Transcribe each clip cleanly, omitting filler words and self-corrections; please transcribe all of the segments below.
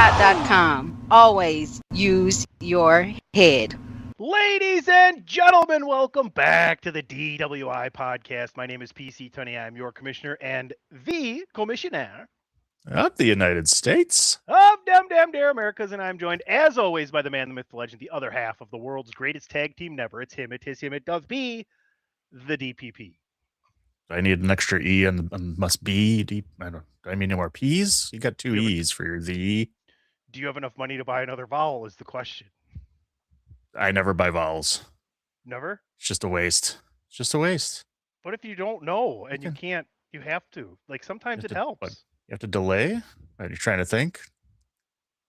thechairshot.com. Always use your head. Ladies and gentlemen, welcome back to the DWI podcast. My name is PC Tony. I'm your commissioner and the commissioner Of the United States. of Damn Dare Americas, and I'm joined, as always, by the man, the myth, the legend, the other half of the world's greatest tag team never. It's him, it is him, it does be the DPP. I need an extra E and must be deep. I don't. Do I mean any more P's? You got two E's for your the. Do you have enough money to buy another vowel? Is the question. I never buy vowels. Never? It's just a waste. It's just a waste. What if you don't know and you can't? You have to. Like sometimes it helps. What, you have to delay. Are you trying to think?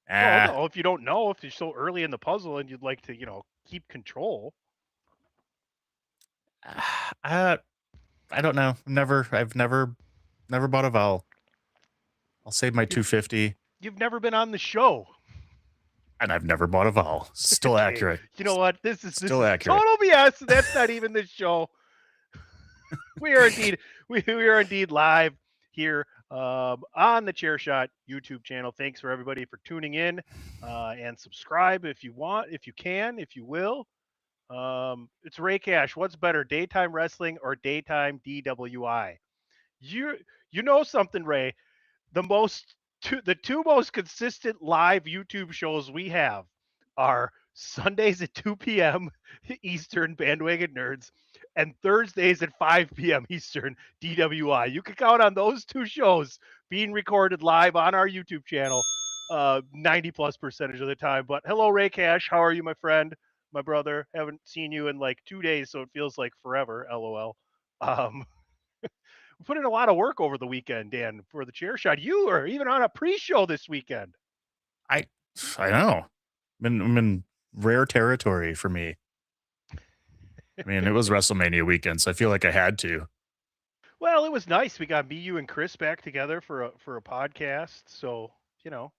Well, no, if you don't know, if you're so early in the puzzle and you'd like to, keep control. I don't know. I've never bought a vowel. I'll save my $250. You've never been on the show. And I've never bought a vowel. Still Okay. accurate. You know what? This is accurate. Total BS. That's not even the show. We are indeed live here on the Chairshot YouTube channel. Thanks for everybody for tuning in and subscribe if you want, if you can, if you will. It's Ray Cash. What's better, daytime wrestling or daytime DWI? You know something, Ray? The two most consistent live YouTube shows we have are Sundays at 2 p.m. Eastern, Bandwagon Nerds, and Thursdays at 5 p.m. Eastern, DWI. You can count on those two shows being recorded live on our YouTube channel 90+% of the time. But hello, Ray Cash. How are you, my friend, my brother? Haven't seen you in like 2 days, so it feels like forever, LOL. We put in a lot of work over the weekend, Dan, for the chair shot. You were even on a pre-show this weekend. I know. I'm in rare territory for me. I mean, it was WrestleMania weekend, so I feel like I had to. Well, it was nice. We got me, you, and Chris back together for a podcast. So, not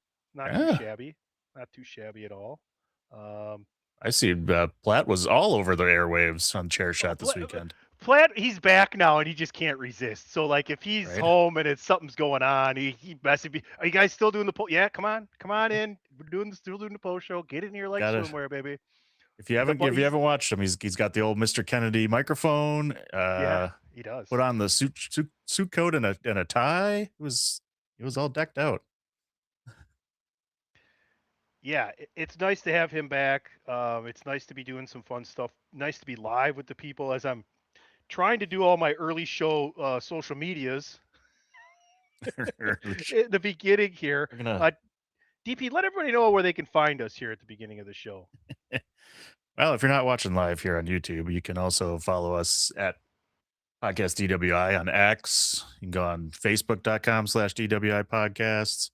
too shabby. Not too shabby at all. I see Platt was all over the airwaves on Chair Shot this weekend. Platt, he's back now, and he just can't resist. So, like, if he's home and something's going on, he messaged me. Are you guys still doing the post? Yeah, come on in. We're still doing the post show. Get in here like swimwear, baby. If you haven't watched him, he's got the old Mr. Kennedy microphone. Yeah, he does. Put on the suit coat and a tie. He was all decked out. Yeah, it's nice to have him back. It's nice to be doing some fun stuff. Nice to be live with the people as I'm trying to do all my early show social medias in the beginning here. DP, let everybody know where they can find us here at the beginning of the show. Well, if you're not watching live here on YouTube, you can also follow us at Podcast DWI on X. You can go on Facebook.com/DWI Podcasts.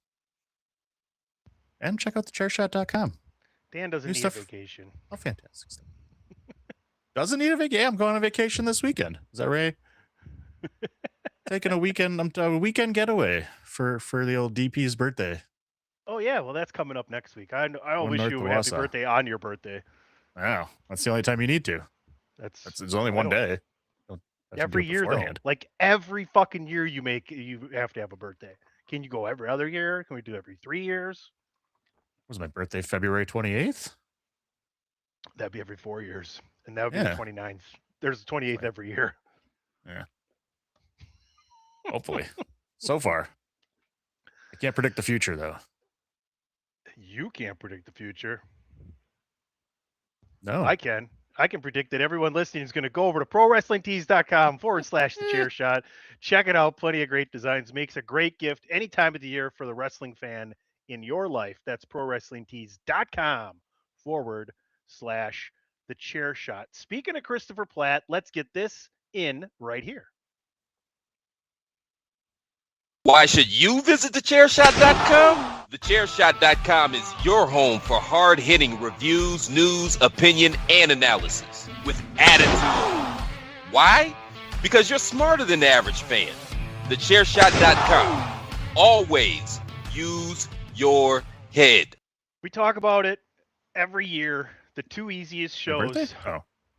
And check out thechairshot.com. Dan doesn't need a vacation. Oh, fantastic stuff. Doesn't need a vacation. Yeah, I'm going on vacation this weekend. Is that right? Taking a weekend getaway for the old DP's birthday. Oh yeah, well that's coming up next week. I wish you a happy birthday on your birthday. Wow, that's the only time you need to. It's only one day. Every year though, like every fucking year you have to have a birthday. Can you go every other year? Can we do every 3 years? Was my birthday February 28th? That'd be every 4 years. And that would be the 29th. There's the 28th every year. Yeah. Hopefully. So far. I can't predict the future, though. You can't predict the future. No. I can. I can predict that everyone listening is going to go over to prowrestlingtees.com/thechairshot. Check it out. Plenty of great designs. Makes a great gift any time of the year for the wrestling fan in your life. That's prowrestlingtees.com/thechairshot. Speaking of Christopher Platt, let's get this in right here. Why should you visit thechairshot.com? Thechairshot.com is your home for hard-hitting reviews, news, opinion, and analysis with attitude. Why? Because you're smarter than the average fan. Thechairshot.com. Always use your head. We talk about it every year. The two easiest shows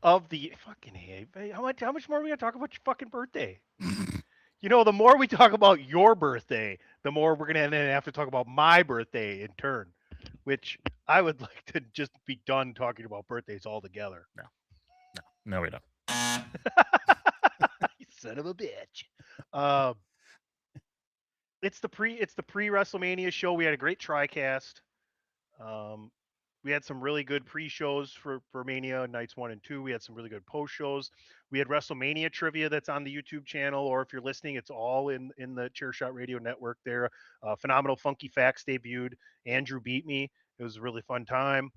of the fucking hey. How much more are we gonna talk about your fucking birthday? The more we talk about your birthday, the more we're going to have to talk about my birthday in turn. which I would like to just be done talking about birthdays altogether. No, we don't. You son of a bitch. Um, it's the pre WrestleMania show. We had a great TriCast. Um, we had some really good pre-shows for Mania nights 1 and 2. We had some really good post shows. We had WrestleMania trivia that's on the YouTube channel, or if you're listening, it's all in the Chairshot Radio Network. There, Phenomenal Funky Facts debuted. Andrew beat me. It was a really fun time,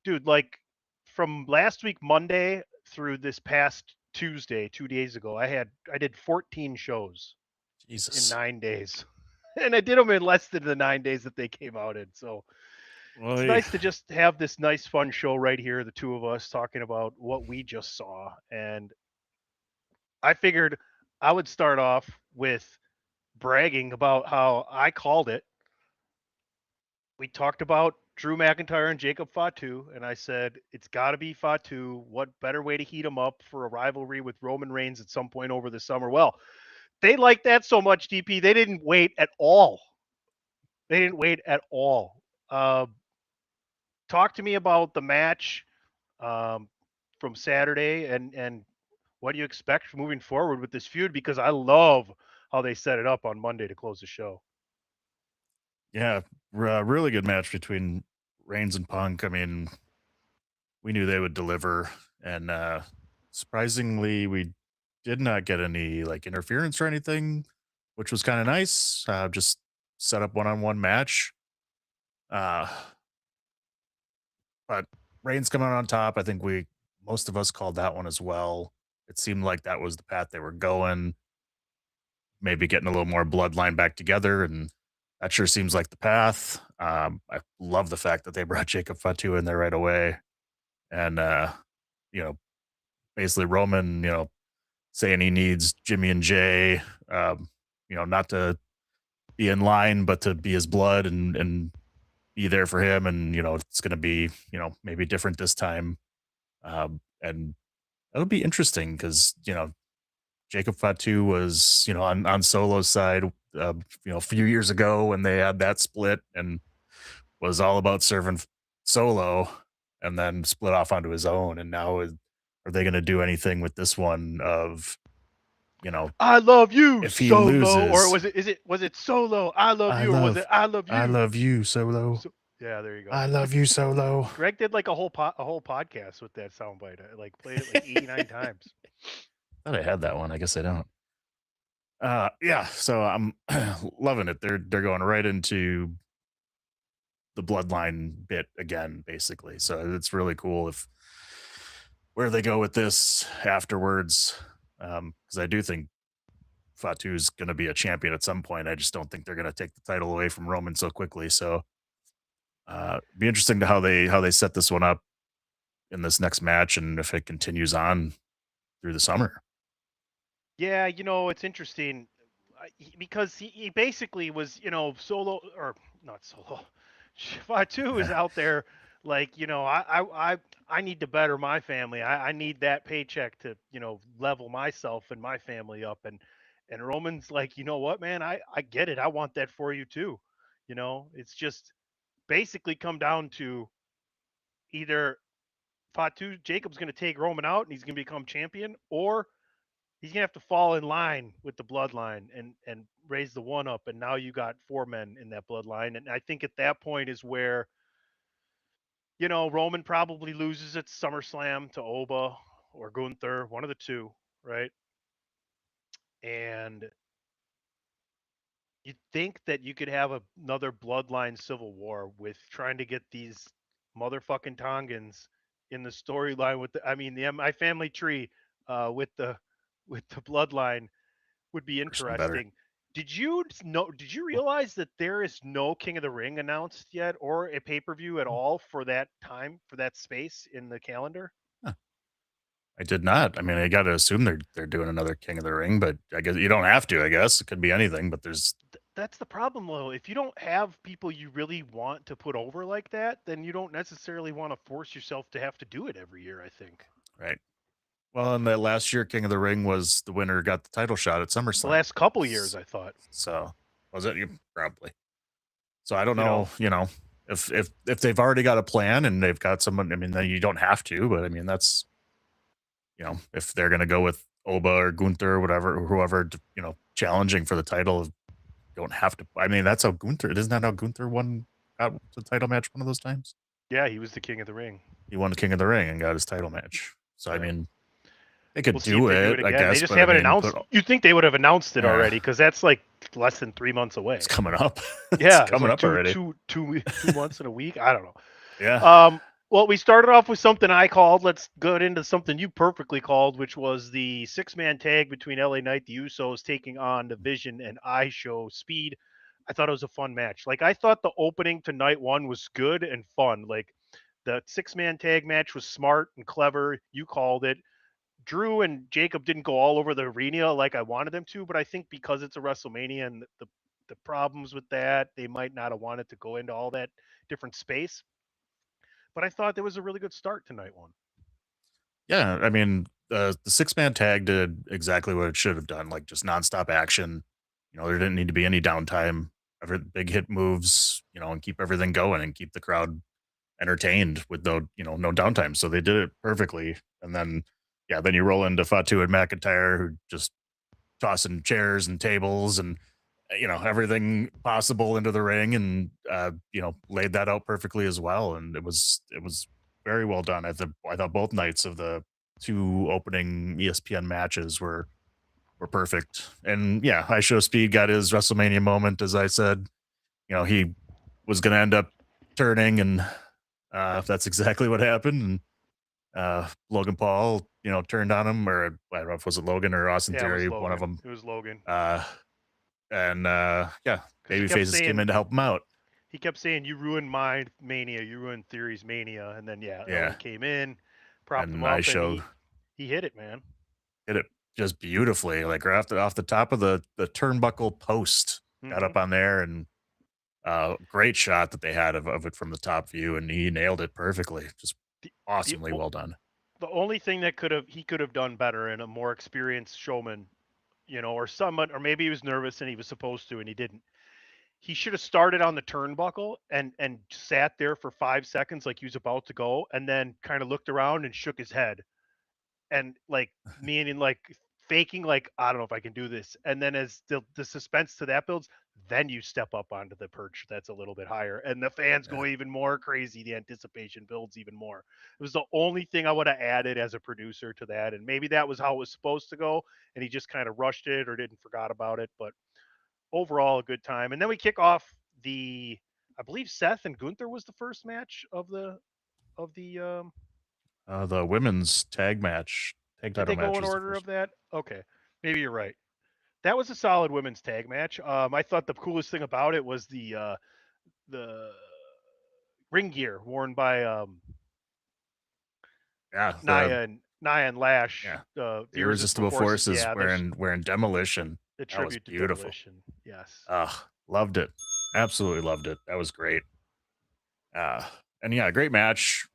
dude. Like from last week Monday through this past Tuesday, 2 days ago, I did 14 shows in Jesus. 9 days, and I did them in less than the 9 days that they came out in. So Well, it's nice to just have this nice fun show right here, the two of us talking about what we just saw. And I figured I would start off with bragging about how I called it. We talked about Drew McIntyre and Jacob Fatu, and I said it's got to be Fatu. What better way to heat him up for a rivalry with Roman Reigns at some point over the summer? Well, they liked that so much, DP. They didn't wait at all. They didn't wait at all. Talk to me about the match um, from Saturday and what do you expect moving forward with this feud? Because I love how they set it up on Monday to close the show. yeah, really good match between Reigns and Punk. I mean, we knew they would deliver, and surprisingly, we did not get any like interference or anything, which was kind of nice. Just set up one-on-one match. But Reigns coming out on top. I think most of us called that one as well. It seemed like that was the path they were going. Maybe getting a little more bloodline back together, and that sure seems like the path. I love the fact that they brought Jacob Fatu in there right away, and you know, basically Roman, saying he needs Jimmy and Jay, not to be in line, but to be his blood and be there for him. And, it's going to be, maybe different this time. And that'll be interesting because, Jacob Fatu was, on Solo's side, a few years ago when they had that split and was all about serving Solo and then split off onto his own. And now are they going to do anything with this one of, I love you, if he Solo, loses, or was it Solo? I love you, or was it I love you? I love you, Solo. Yeah, there you go. I love you, Solo. Greg did like a whole podcast with that soundbite. I like played it like 89 times. I thought I had that one. I guess I don't. Yeah. So I'm loving it. They're going right into the bloodline bit again, basically. So it's really cool if where they go with this afterwards. Because I do think Fatu's going to be a champion at some point. I just don't think they're going to take the title away from Roman so quickly. So be interesting to how they set this one up in this next match and if it continues on through the summer. Yeah, it's interesting because he basically was, Solo or not Solo. Fatu is out there like, I need to better my family. I need that paycheck to, level myself and my family up. And Roman's like, you know what, man, I get it. I want that for you too. It's just basically come down to either Jacob's going to take Roman out and he's going to become champion, or he's gonna have to fall in line with the bloodline and raise the one up, and now you got four men in that bloodline. And I think at that point is where Roman probably loses at SummerSlam to Oba or Gunther, one of the two, right? And you'd think that you could have another bloodline civil war with trying to get these motherfucking Tongans in the storyline with my family tree with the bloodline would be interesting. Did you realize that there is no King of the Ring announced yet or a pay-per-view at all for that time, for that space in the calendar? Huh. I did not. I mean, I got to assume they're doing another King of the Ring, but I guess you don't have to. I guess it could be anything, but that's the problem, though. If you don't have people you really want to put over like that, then you don't necessarily want to force yourself to have to do it every year, I think. Right. Well, in the last year, King of the Ring was the winner got the title shot at SummerSlam. The last couple years, I thought. So was it? Probably. So I don't know. if they've already got a plan and they've got someone, I mean, then you don't have to, but I mean, that's, if they're going to go with Oba or Gunther or whatever, or whoever, challenging for the title, don't have to. I mean, that's how Gunther, isn't that how Gunther got the title match one of those times? Yeah, he was the king of the ring. He won the King of the Ring and got his title match. So, I mean, they could We'll see if do they do it, it I again. guess. They just but haven't I mean, announced. You'd think they would have announced it already, because that's like less than 3 months away. It's coming up. Yeah, it's coming like up already. two months in a week. I don't know. Yeah. Well, we started off with something I called. Let's go into something you perfectly called, which was the 6-man tag between LA Knight, the Usos, taking on the Vision and I Show Speed. I thought it was a fun match. Like, I thought the opening to night one was good and fun. Like, the 6-man tag match was smart and clever. You called it. Drew and Jacob didn't go all over the arena like I wanted them to, but I think because it's a WrestleMania and the problems with that, they might not have wanted to go into all that different space. But I thought there was a really good start to night one. Yeah, I mean, the 6-man tag did exactly what it should have done, like just nonstop action. There didn't need to be any downtime. Big hit moves, and keep everything going and keep the crowd entertained with no downtime. So they did it perfectly. And then, then you roll into Fatu and McIntyre, who just tossing chairs and tables and everything possible into the ring, and laid that out perfectly as well. And it was very well done. I thought both nights of the 2 opening ESPN matches were perfect. And I Show Speed got his WrestleMania moment, as I said. He was going to end up turning, and that's exactly what happened. And Logan Paul, turned on him, or I don't know if it was Logan or Austin Theory, one of them. It was Logan. Babyfaces came in to help him out. He kept saying, "You ruined my Mania. You ruined Theory's Mania." And then Logan came in, propped him up, and he hit it, man. Hit it just beautifully, like right off the top of the turnbuckle post. Got up on there, and great shot that they had of it from the top view, and he nailed it perfectly. Just awesomely well done. The only thing that he could have done better, and a more experienced showman, or someone, or maybe he was nervous and he was supposed to and he didn't. He should have started on the turnbuckle and sat there for 5 seconds like he was about to go, and then kind of looked around and shook his head, and like meaning like faking, like, I don't know if I can do this. And then as the suspense to that builds, then you step up onto the perch that's a little bit higher, and the fans go even more crazy. The anticipation builds even more. It was the only thing I would have added as a producer to that, and maybe that was how it was supposed to go, and he just kind of rushed it or didn't forgot about it. But overall, a good time. And then we kick off I believe Seth and Gunther was the first match of the women's tag match. Tag title match. Did they go in order of that? Okay, maybe you're right. That was a solid women's tag match. I thought the coolest thing about it was the ring gear worn by Nia and Lash. Yeah, the Irresistible Forces wearing Demolition. The tribute to beautiful. Demolition. Yes. Loved it. Absolutely loved it. That was great. And great match.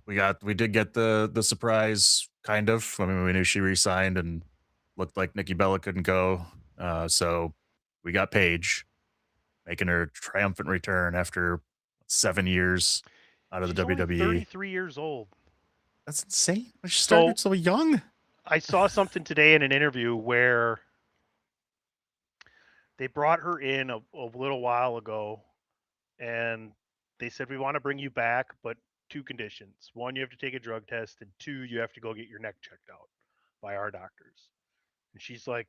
We did get the surprise, kind of. I mean, we knew she re-signed and looked like Nikki Bella couldn't go. So we got Paige making her triumphant return after 7 years out of the WWE. 33 years old. That's insane. She started so young. I saw something today in an interview where they brought her in a little while ago, and they said, "We want to bring you back, but 2 conditions. 1, you have to take a drug test, and 2, you have to go get your neck checked out by our doctors." And she's like,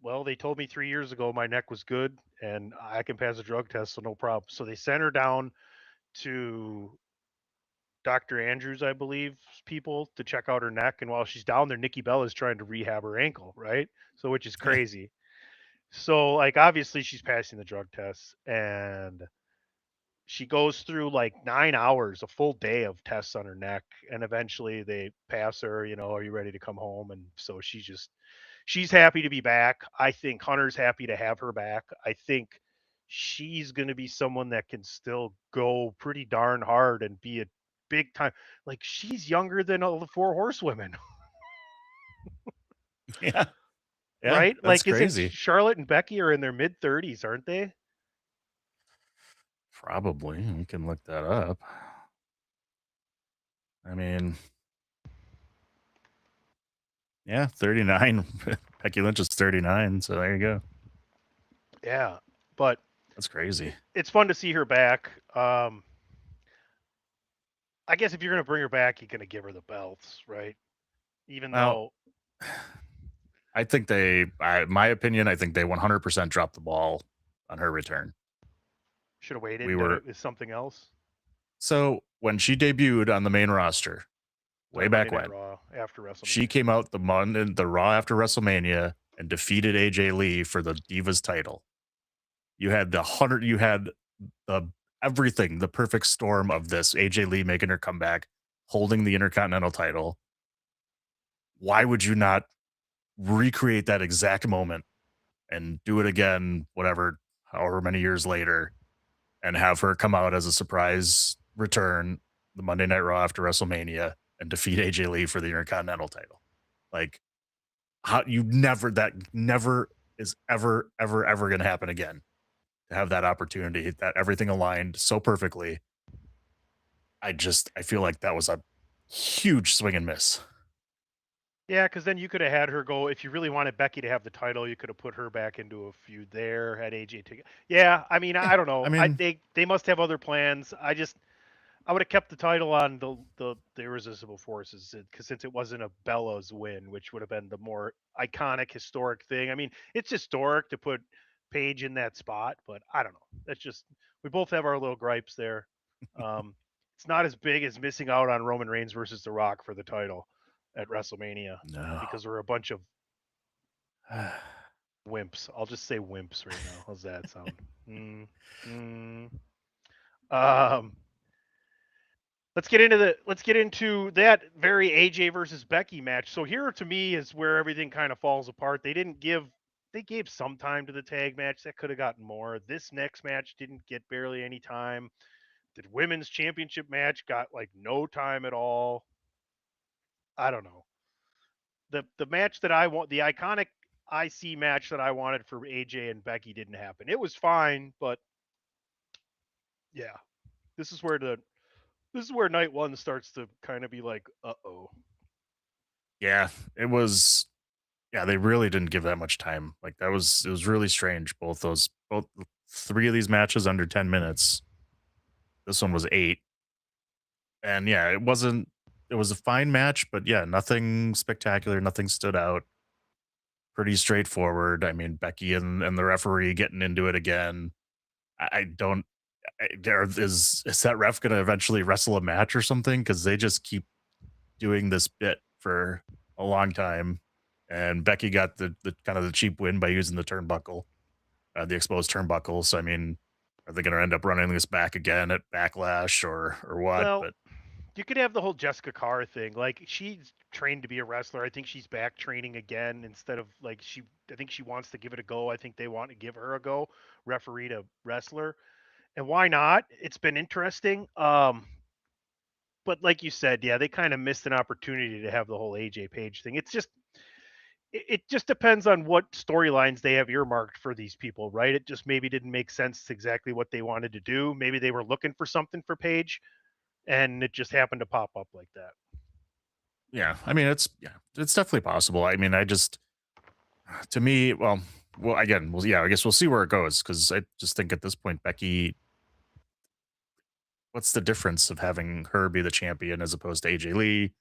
"Well, they told me 3 years ago my neck was good and I can pass a drug test, so no problem." So they sent her down to Dr. Andrews, I believe, people to check out her neck. And while she's down there, Nikki Bella is trying to rehab her ankle, right? So, which is crazy. So, like, obviously she's passing the drug tests, and she goes through like 9 hours, a full day of tests on her neck, and eventually they pass her, "Are you ready to come home?" And so she's happy to be back. I think Hunter's happy to have her back. I think she's going to be someone that can still go pretty darn hard and be a big time. Like, she's younger than all the 4 horsewomen. Yeah. Right? That's Like, crazy. Charlotte and Becky are in their mid-30s, aren't they? Probably. We can look that up. I mean, yeah, 39. Becky Lynch is 39, so there you go. Yeah, but That's crazy. it's fun to see her back. I guess if you're going to bring her back, you're going to give her the belts, right? Even Well, though I think my opinion, I think they 100% dropped the ball on her return. should have waited, We then were it was something else. so when she debuted on the main roster, way On back Monday Night when, Raw after WrestleMania. she came out the Raw after WrestleMania and defeated AJ Lee for the Divas title. You had the everything, the perfect storm of this. AJ Lee making her comeback, holding the Intercontinental title. Why would you not recreate that exact moment and do it again, whatever, however many years later, and have her come out as a surprise return the Monday Night Raw after WrestleMania and defeat AJ Lee for the Intercontinental title? Like, how that never is ever going to happen again. To have that opportunity, that everything aligned so perfectly. I feel like that was a huge swing and miss. Yeah, because then you could have had her go. If you really wanted Becky to have the title, you could have put her back into a feud there. Had AJ take. Yeah, I mean, I don't know. I mean, they must have other plans. I would have kept the title on the Irresistible Forces because since it wasn't a Bella's win, which would have been the more iconic, historic thing. I mean, it's historic to put Paige in that spot, but I don't know. That's just we both have our little gripes there. It's not as big as missing out on Roman Reigns versus The Rock for the title at WrestleMania no. because we're a bunch of wimps. I'll just say wimps right now. How's that sound? Um, let's get into that very AJ versus Becky match. So here to me is where everything kind of falls apart. They gave some time to the tag match that could have gotten more. This next match didn't get barely any time. The women's championship match got like no time at all. I don't know. The match that I want, the iconic IC match that I wanted for AJ and Becky didn't happen. It was fine, but yeah, this is where night one starts to kind of be like, uh-oh. Yeah, it was. Yeah, they really didn't give that much time. Like it was really strange. Both three of these matches under 10 minutes. This one was 8. And yeah, it was a fine match, but yeah, nothing spectacular, nothing stood out. Pretty straightforward. I mean, Becky and the referee getting into it again. I don't. Is that ref going to eventually wrestle a match or something? Because they just keep doing this bit for a long time, and Becky got the kind of the cheap win by using the turnbuckle, the exposed turnbuckle. So I mean, are they going to end up running this back again at Backlash or what? Well, But you could have the whole Jessica Carr thing. Like she's trained to be a wrestler. I think she's back training again instead of like I think she wants to give it a go. I think they want to give her a go, referee to wrestler. And why not? It's been interesting. But like you said, yeah, they kind of missed an opportunity to have the whole AJ Page thing. It just depends on what storylines they have earmarked for these people, right? It just maybe didn't make sense to exactly what they wanted to do. Maybe they were looking for something for Page, and it just happened to pop up like that. yeah, I mean, it's definitely possible. I mean, to me, well, again, I guess we'll see where it goes because I just think at this point, Becky, what's the difference of having her be the champion as opposed to AJ Lee?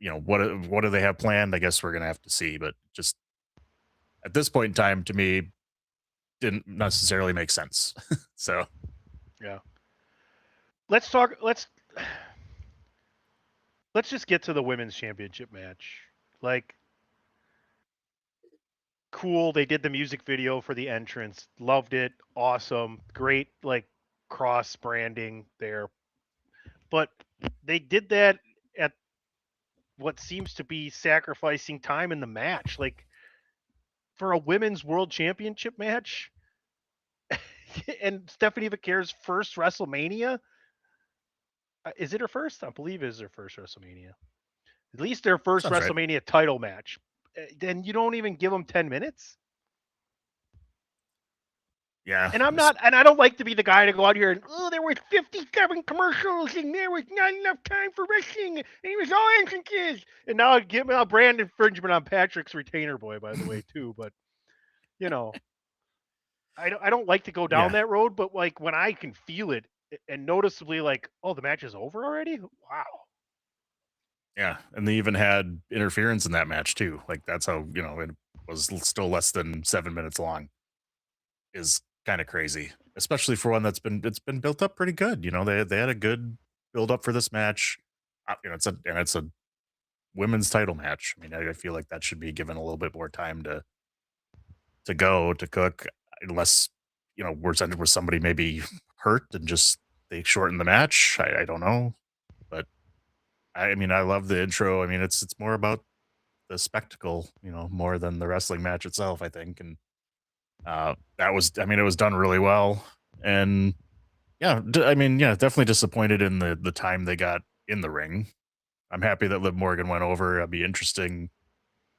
You know, what do they have planned? I guess we're gonna have to see, but just at this point in time, to me, didn't necessarily make sense. So Yeah. Let's just get to the women's championship match. Like, cool. They did the music video for the entrance. Loved it. Awesome. Great, like, cross branding there. But they did that at what seems to be sacrificing time in the match. Like, for a women's world championship match and Stephanie Vaquer's first WrestleMania. Is it her first? I believe it is her first WrestleMania. At least their first sounds right. WrestleMania title match. Then you don't even give them 10 minutes? Yeah. And I don't like to be the guy to go out here and, oh, there was 57 commercials and there was not enough time for wrestling and it was all entrances. And now I'd give a brand infringement on Patrick's retainer boy, by the way, too. But, you know, I don't like to go down Yeah. that road, but like when I can feel it and noticeably like, oh, the match is over already? Wow. Yeah. And they even had interference in that match too. Like that's how, it was still less than 7 minutes long. Is kind of crazy, especially for one it's been built up pretty good. They had a good build up for this match. It's a women's title match. I mean, I feel like that should be given a little bit more time to cook, unless we're somebody maybe hurt and just they shorten the match. I don't know, but I mean, I love the intro. I mean, it's more about the spectacle, more than the wrestling match itself, I think. And it was done really well. And yeah, definitely disappointed in the time they got in the ring. I'm happy that Liv Morgan went over. It'd be interesting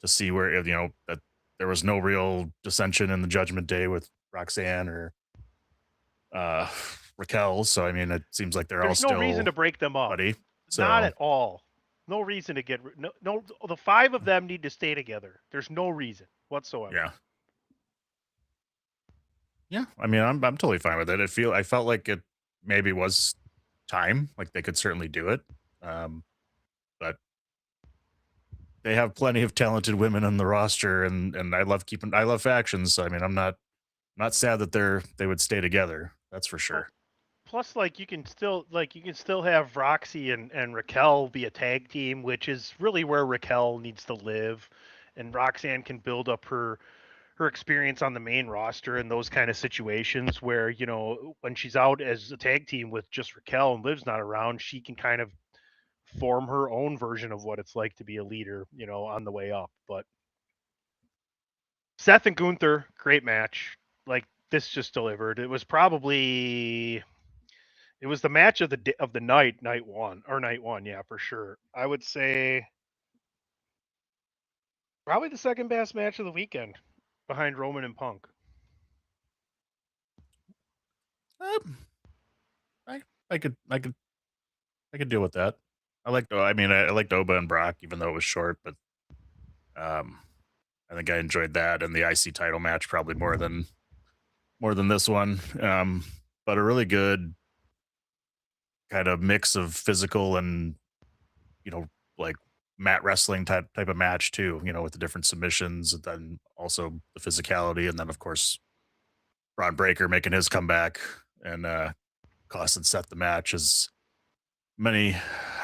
to see where, that there was no real dissension in the Judgment Day with Roxanne or uh, Raquel. So, I mean, it seems like they're all There's no still reason to break them up. buddy. Not So, at all. No reason to no. The five of them need to stay together. There's no reason whatsoever. yeah. Yeah. I mean, I'm totally fine with it. I felt like it maybe was time. Like they could certainly do it. But they have plenty of talented women on the roster, and I love factions. So, I mean, I'm not sad that they would stay together. That's for sure. Plus, like you can still have Roxy and Raquel be a tag team, which is really where Raquel needs to live, and Roxanne can build up her experience on the main roster in those kind of situations where when she's out as a tag team with just Raquel and Liv's not around, she can kind of form her own version of what it's like to be a leader, on the way up. But Seth and Gunther, great match. Like this just delivered. It was the match of the night one, yeah, for sure. I would say probably the second best match of the weekend behind Roman and Punk. I could deal with that. I liked Oba and Brock, even though it was short, but I think I enjoyed that and the IC title match probably more than this one. But a really good kind of mix of physical and like mat wrestling type of match too. With the different submissions and then also the physicality, and then of course Braun Breaker making his comeback and cost and set the match as many.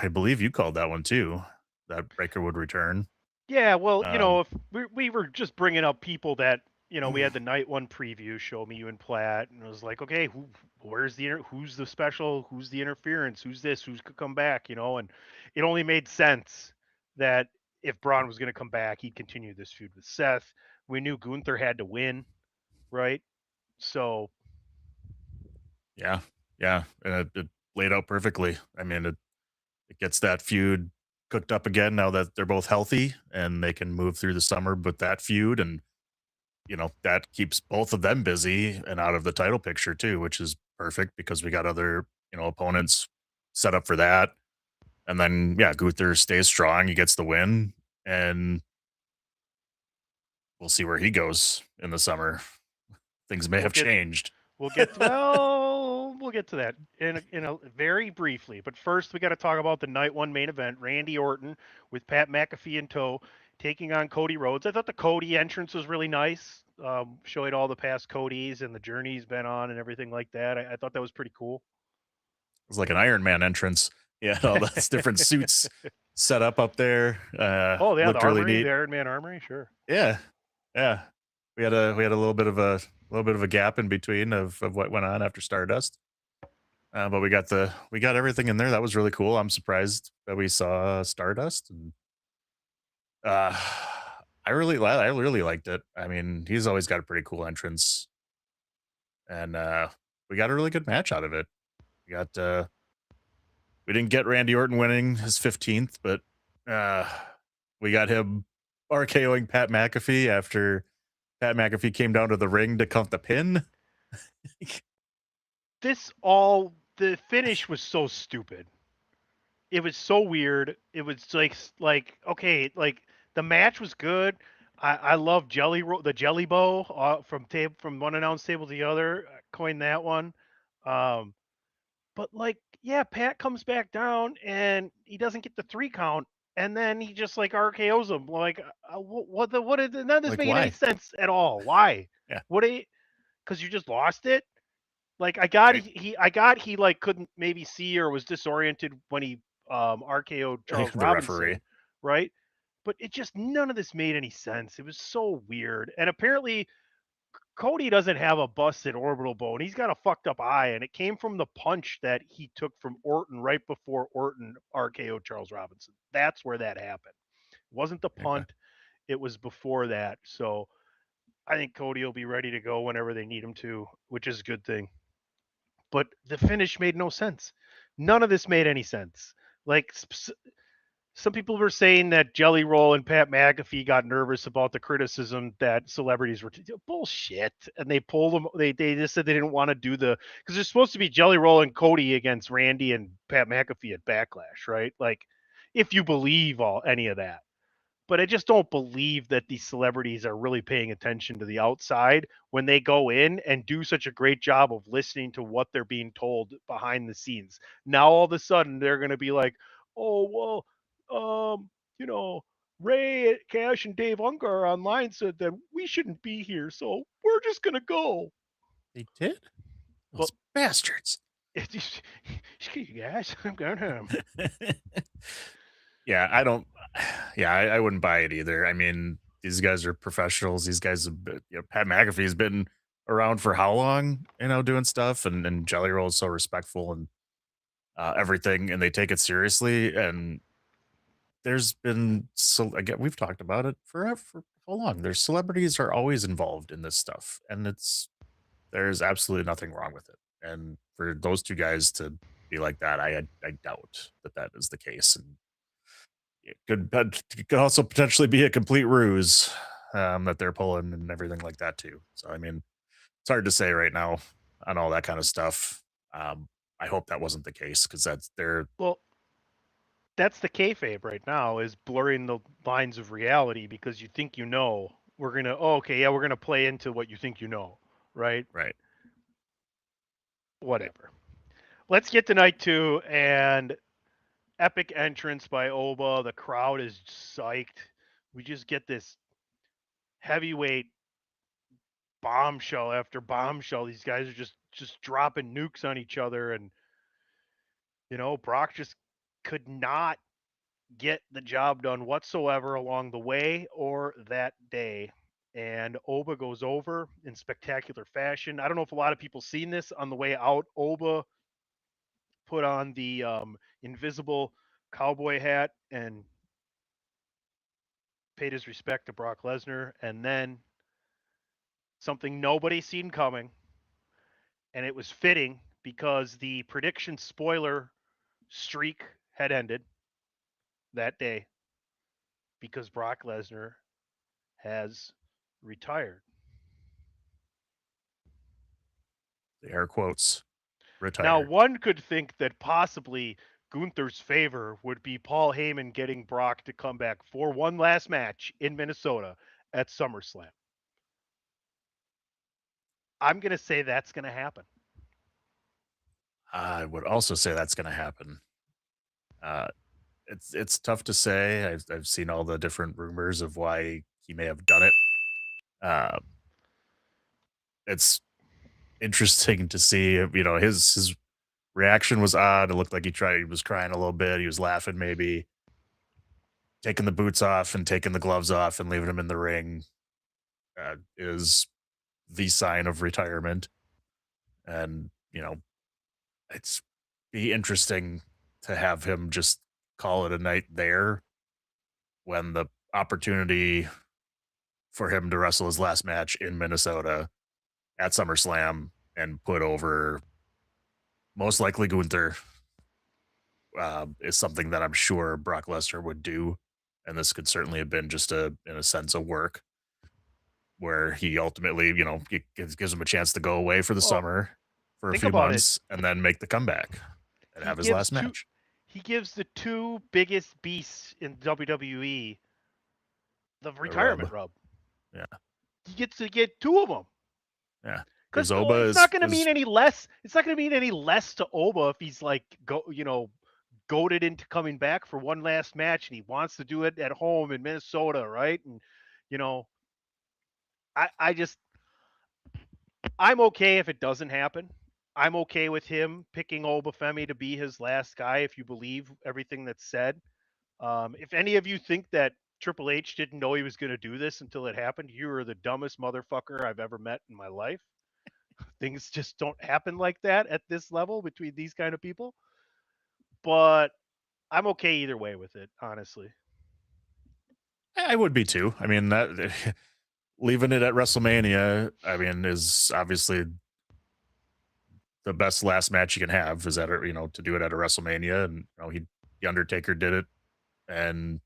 I believe you called that one too. That Breaker would return. Yeah, well, if we were just bringing up people that we had the night one preview, show me you and Platt, and it was like, okay, who's the special, who's the interference, who's this, who's could come back, and it only made sense that if Braun was going to come back, he'd continue this feud with Seth. We knew Gunther had to win, right? So, yeah, and it laid out perfectly. I mean, it gets that feud cooked up again now that they're both healthy and they can move through the summer with that feud, and that keeps both of them busy and out of the title picture too, which is perfect because we got other opponents set up for that. And then Gunther stays strong, he gets the win, and we'll see where he goes in the summer. Things may have changed. We'll get to that in a very briefly. But first, we got to talk about the night one main event: Randy Orton with Pat McAfee in tow, taking on Cody Rhodes. I thought the Cody entrance was really nice, showing all the past Codys and the journey he's been on and everything like that. I thought that was pretty cool. It was like an Iron Man entrance. Yeah, all those different suits set up there. Oh, yeah, the really armory, neat. the Iron Man armory, sure. Yeah. We had a little bit of a gap in between of what went on after Stardust. But we got everything in there. That was really cool. I'm surprised that we saw Stardust, and I really liked it. I mean, he's always got a pretty cool entrance, and we got a really good match out of it. We didn't get Randy Orton winning his 15th, but we got him RKOing Pat McAfee after Pat McAfee came down to the ring to count the pin. The finish was so stupid. It was so weird. It was like okay, like the match was good. I love the jelly bow from one announce table to the other. I coined that one. Um, but like yeah, Pat comes back down and he doesn't get the 3 count, and then he just like RKO's him. Like what did none of this Like, making any why? sense at all? Why? Yeah. What? Because you just lost it. Like I got Right. he like couldn't maybe see or was disoriented when he RKO'd Charles The referee. Robinson, right? But it just none of this made any sense. It was so weird. And apparently Cody doesn't have a busted orbital bone. He's got a fucked up eye, and it came from the punch that he took from Orton right before Orton RKO'd Charles Robinson. That's where that happened. It wasn't the Okay. punt. It was before that. So I think Cody will be ready to go whenever they need him to, which is a good thing. But the finish made no sense. None of this made any sense. Like some people were saying that Jelly Roll and Pat McAfee got nervous about the criticism that celebrities were bullshit, and they pulled them. They just said they didn't want to do because there's supposed to be Jelly Roll and Cody against Randy and Pat McAfee at Backlash, right? Like, if you believe any of that. But I just don't believe that these celebrities are really paying attention to the outside when they go in and do such a great job of listening to what they're being told behind the scenes. Now all of a sudden they're going to be like, "Oh, well, you know, Ray, Cash, and Dave Ungar online said that we shouldn't be here, so we're just going to go." They did? Well, Those bastards. Screw you guys, I'm going home. Yeah, I don't. Yeah, I wouldn't buy it either. I mean, these guys are professionals. These guys have been, Pat McAfee's been around for how long, doing stuff, and Jelly Roll is so respectful and everything, and they take it seriously. And there's been, so again, we've talked about it forever. For how long? There's celebrities are always involved in this stuff, and there's absolutely nothing wrong with it. And for those two guys to be like that, I doubt that is the case. And it could also potentially be a complete ruse that they're pulling and everything like that too. So I mean, it's hard to say right now on all that kind of stuff. I hope that wasn't the case because Well, that's the kayfabe right now, is blurring the lines of reality because you think you know. We're gonna we're gonna play into what you think you know, right? right. Whatever. Let's get to night 2 and epic entrance by Oba. The crowd is psyched. We just get this heavyweight bombshell after bombshell. These guys are just dropping nukes on each other, and Brock just could not get the job done whatsoever along the way or that day. And Oba goes over in spectacular fashion. I don't know if a lot of people seen this on the way out. Oba put on the invisible cowboy hat and paid his respect to Brock Lesnar, and then something nobody seen coming, and it was fitting because the prediction spoiler streak had ended that day because Brock Lesnar has retired. The air quotes retired. Now, one could think that possibly Gunther's favor would be Paul Heyman getting Brock to come back for one last match in Minnesota at SummerSlam. I'm going to say that's going to happen. I would also say that's going to happen. It's tough to say. I've seen all the different rumors of why he may have done it. It's interesting to see. His reaction was odd. It looked like he was crying a little bit. He was laughing, maybe taking the boots off and taking the gloves off and leaving him in the ring is the sign of retirement. And it's be interesting to have him just call it a night there when the opportunity for him to wrestle his last match in Minnesota at SummerSlam and put over most likely Gunther is something that I'm sure Brock Lesnar would do. And this could certainly have been just in a sense of work. where he ultimately, gives him a chance to go away for the summer for a think few about it. months and then make the comeback and have his last match. He gives the two biggest beasts in WWE the retirement rub. Yeah. He gets to get two of them. Yeah. Because Oba it's not going to mean any less. It's not going to mean any less to Oba if he's like goaded into coming back for one last match and he wants to do it at home in Minnesota, right? And I'm okay if it doesn't happen. I'm okay with him picking Obafemi to be his last guy if you believe everything that's said. If any of you think that Triple H didn't know he was going to do this until it happened, you are the dumbest motherfucker I've ever met in my life. Things just don't happen like that at this level between these kind of people. But I'm okay either way with it, honestly. I would be too. I mean, that leaving it at WrestleMania, I mean, is obviously the best last match you can have is at to do it at a WrestleMania, and the Undertaker did it, and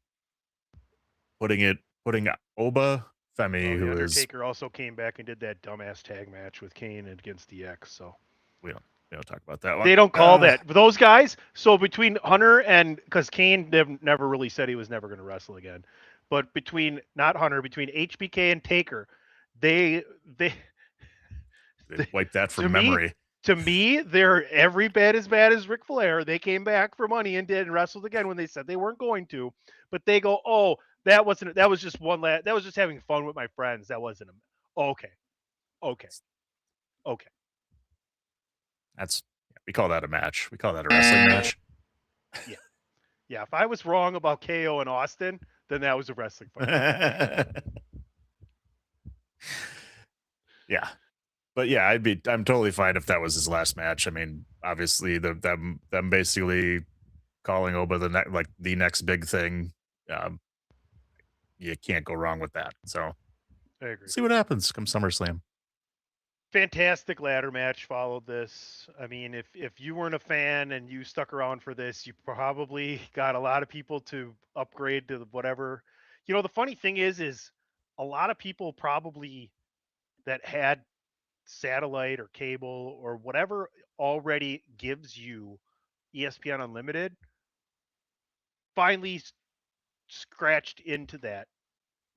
putting Oba Femi, the Undertaker also came back and did that dumbass tag match with Kane against DX. So we don't talk about that one. They don't call that those guys. So between Hunter and because Kane never really said he was never going to wrestle again, but between HBK and Taker, they wiped that from memory. To me, they're every bit as bad as Ric Flair. They came back for money and did and wrestled again when they said they weren't going to. But they go, oh, that was just that was just having fun with my friends. That wasn't okay. We call that a match. We call that a wrestling match. Yeah. If I was wrong about KO and Austin, then that was a wrestling fight. Yeah. But yeah, I'm totally fine if that was his last match. I mean, obviously them basically calling Oba the next big thing. You can't go wrong with that. So I agree. See what happens come SummerSlam. Fantastic ladder match followed this. I mean, if you weren't a fan and you stuck around for this, you probably got a lot of people to upgrade to whatever. The funny thing is a lot of people probably that had satellite or cable or whatever already gives you ESPN Unlimited finally scratched into that,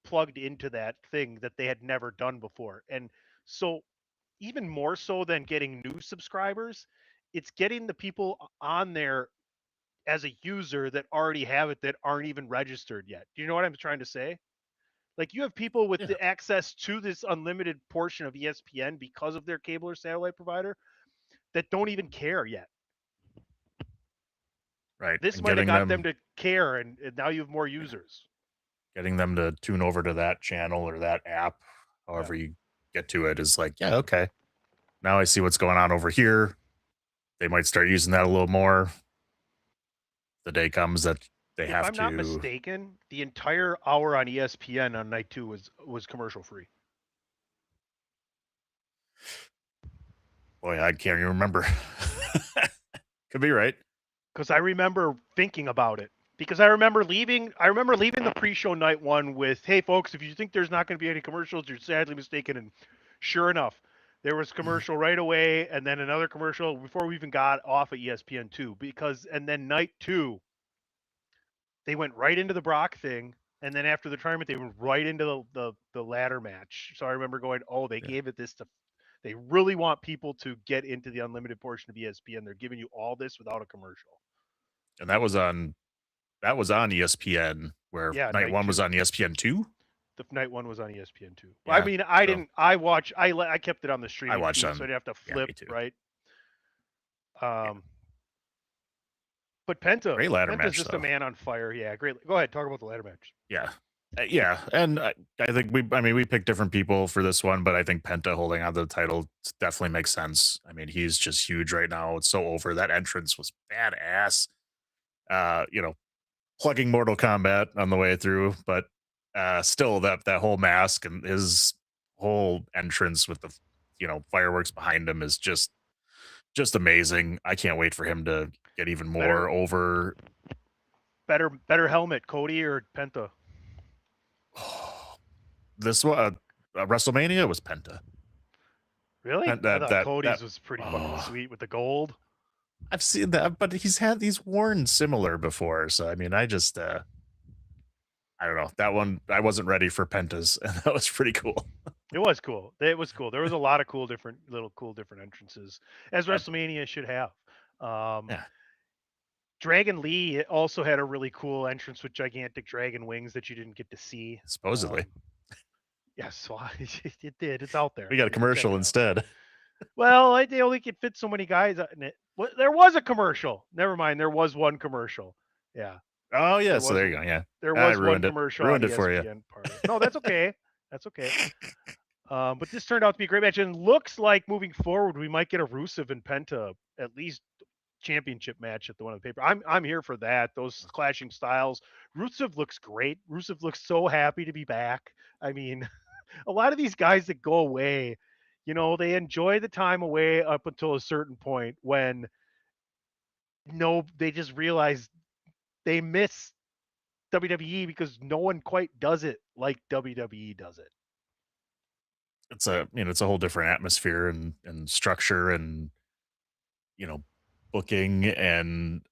plugged into that thing that they had never done before. And so even more so than getting new subscribers, it's getting the people on there as a user that already have it that aren't even registered yet. Do you know what I'm trying to say? Like you have people with the access to this unlimited portion of ESPN because of their cable or satellite provider that don't even care yet. Right. This might have got them to care, and now you have more users. Getting them to tune over to that channel or that app, however you get to it, is like, yeah, okay. Now I see what's going on over here. They might start using that a little more. The day comes that they have to. If I'm not mistaken, the entire hour on ESPN on night 2 was commercial free. Boy, I can't even remember. Could be right. Because I remember thinking about it. Because I remember leaving the pre-show night 1 with, hey folks, if you think there's not going to be any commercials, you're sadly mistaken. And sure enough, there was commercial right away, and then another commercial before we even got off of ESPN2. And then night 2, they went right into the Brock thing, and then after the tournament, they went right into the ladder match. So I remember going, oh, they gave it this to. They really want people to get into the unlimited portion of ESPN. They're giving you all this without a commercial. And that was on ESPN, where night 1 was on ESPN2. The night 1 was on ESPN2. Yeah, I mean, I didn't. I kept it on the stream. I watched feed, so I didn't have to flip, right? But Penta's just a man on fire. Yeah, great. Go ahead, talk about the ladder match. Yeah, and I think we picked different people for this one, but I think Penta holding on to the title definitely makes sense. I mean, he's just huge right now. It's so over. That entrance was badass. Plugging Mortal Kombat on the way through, but still that whole mask and his whole entrance with the fireworks behind him is just amazing. I can't wait for him to get even more over. Better helmet, Cody or Penta? This one, WrestleMania was Penta. Really? That- I that- thought Cody's that- was pretty fucking oh. sweet with the gold. I've seen that, but he's worn similar before. So I mean, I just I don't know. That one I wasn't ready for Pentas, and that was pretty cool. It was cool. It was cool. There was a lot of cool different entrances, as Yep. WrestleMania should have. Yeah. Dragon Lee also had a really cool entrance with gigantic dragon wings that you didn't get to see. Supposedly. Yes, well, it did. It's out there. We got a You can check commercial it out. instead. Well, they only could fit so many guys in it. Well, there was a commercial. Never mind. There was one commercial. Yeah. Oh yeah, There so was there you go. Yeah. There I was one ruined it. commercial Ruined on it for you. ESPN part of it. No, that's okay. That's okay. But this turned out to be a great match, and looks like moving forward we might get a Rusev and Penta at least championship match at the one of the paper. I'm here for that. Those clashing styles. Rusev looks great. Rusev looks so happy to be back. I mean, a lot of these guys that go away, they enjoy the time away up until a certain point when they just realize they miss WWE because no one quite does it like WWE does it. It's a whole different atmosphere and structure and booking and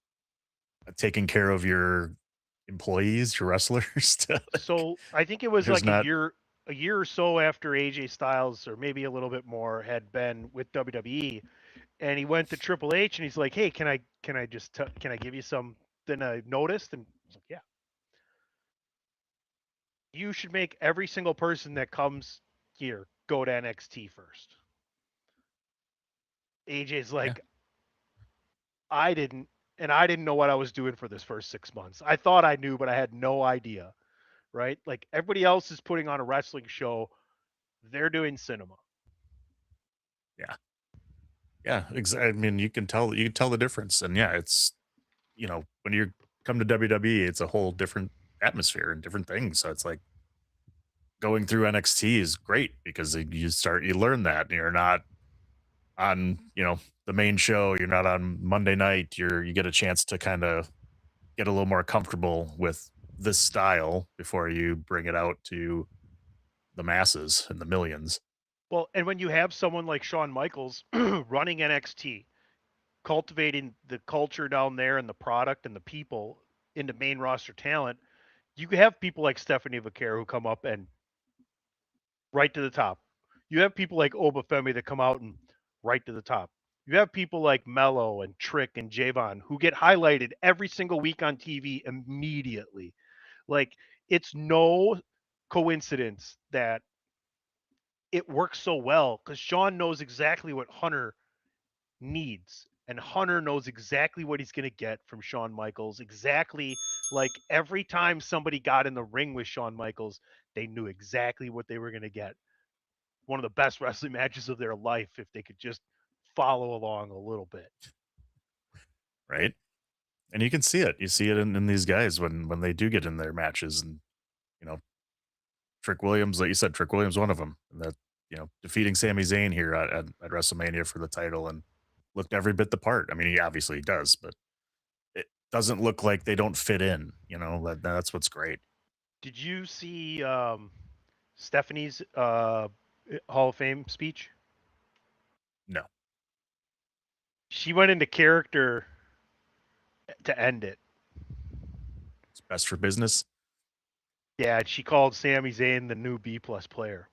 taking care of your employees, your wrestlers. So I think it was there's like not- a year or so after AJ Styles, or maybe a little bit more, had been with WWE, and he went to Triple H and he's like, "Hey, can I give you something I noticed?" And he's like, "Yeah, you should make every single person that comes here go to NXT first." AJ's like, I didn't know what I was doing for this first 6 months. I thought I knew, but I had no idea. Right? Like, everybody else is putting on a wrestling show. They're doing cinema. Yeah, exactly. I mean, you can tell the difference, and yeah, it's when you come to WWE, it's a whole different atmosphere and different things. So it's like going through NXT is great because you learn that, and you're not on the main show. You're not on Monday night. You get a chance to kind of get a little more comfortable with this style before you bring it out to the masses and the millions. Well, and when you have someone like Shawn Michaels running NXT, cultivating the culture down there and the product and the people into main roster talent, you have people like Stephanie Vaquer who come up and right to the top. You have people like Obafemi that come out and right to the top. You have people like Mello and Trick and Javon who get highlighted every single week on TV immediately. Like, it's no coincidence that it works so well because Shawn knows exactly what Hunter needs. And Hunter knows exactly what he's going to get from Shawn Michaels. Exactly, like every time somebody got in the ring with Shawn Michaels, they knew exactly what they were going to get. One of the best wrestling matches of their life if they could just follow along a little bit. Right. And you can see it. You see it in these guys when they do get in their matches, and Trick Williams, like you said, Trick Williams, one of them, and that defeating Sami Zayn here at WrestleMania for the title, and looked every bit the part. I mean, he obviously does, but it doesn't look like they don't fit in. That's what's great. Did you see Stephanie's Hall of Fame speech? No. She went into character to end it. It's best for business. Yeah, she called Sami Zayn the new B+ player.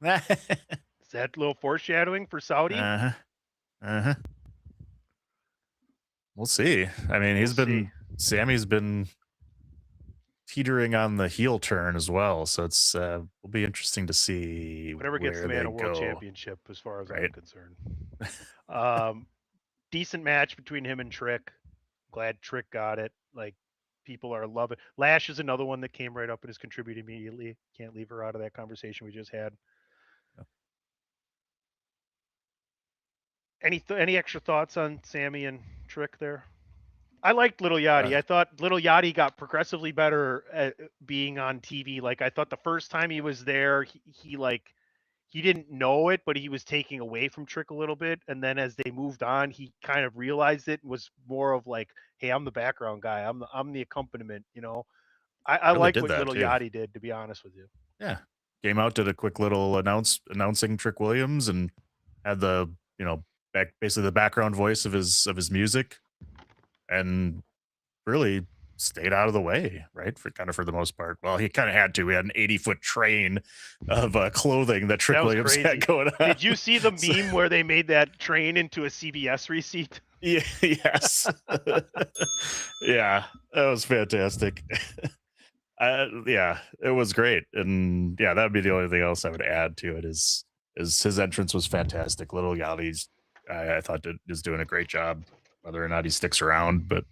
Is that a little foreshadowing for Saudi? We'll see. I mean, Sammy's been teetering on the heel turn as well, so it's will be interesting to see Whatever gets the man a world championship, as far as I'm concerned. Decent match between him and Trick. Glad Trick got it. Like, people are loving. Lash is another one that came right up and has contributed immediately. Can't leave her out of that conversation we just had. Any extra thoughts on Sammy and Trick there? I liked Little Yachty. I thought Little Yachty got progressively better at being on TV. Like, I thought the first time he was there, he didn't know it, but he was taking away from Trick a little bit. And then as they moved on, he kind of realized it and was more of like, hey, I'm the background guy. I'm the accompaniment, I really like did what that Little too. Yachty did, to be honest with you. Yeah. came out, did a quick little announcing Trick Williams, and had the basically the background voice of his music, and really stayed out of the way, right? For the most part. Well, he kind of had to. We had an 80-foot train of clothing that Trick That was Williams crazy. had going on. Did you see the meme where they made that train into a CVS receipt? Yeah, yes. Yeah, that was fantastic. Yeah, it was great. And yeah, that would be the only thing else I would add to it is his entrance was fantastic. Little Yachty's, I thought is doing a great job, whether or not he sticks around, but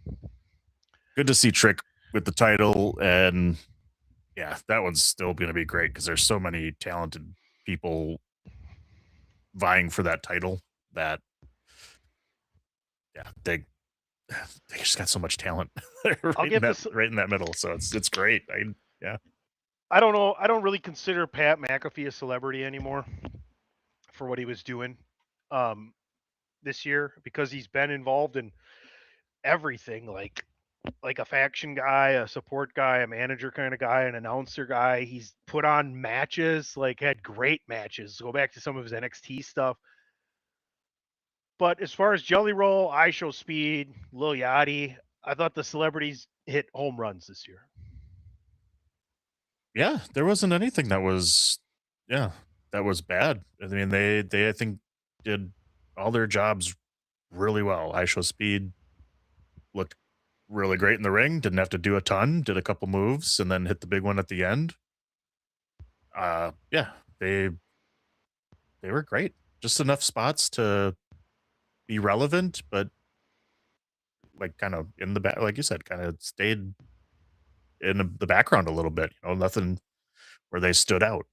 good to see Trick with the title. And yeah, that one's still going to be great because there's so many talented people vying for that title that, yeah, they just got so much talent right in that middle. So it's great. I don't know. I don't really consider Pat McAfee a celebrity anymore for what he was doing this year, because he's been involved in everything, like a faction guy, a support guy, a manager kind of guy, an announcer guy. He's put on matches, like had great matches. Go back to some of his NXT stuff. But as far as Jelly Roll, I Show Speed, Lil Yachty, I thought the celebrities hit home runs this year. Yeah, there wasn't anything that was bad. I mean, they I think did all their jobs really well. I Show Speed looked really great in the ring, didn't have to do a ton, did a couple moves and then hit the big one at the end. Yeah, they were great. Just enough spots to be relevant, but like kind of in the back, like you said, kind of stayed in the background a little bit, nothing where they stood out.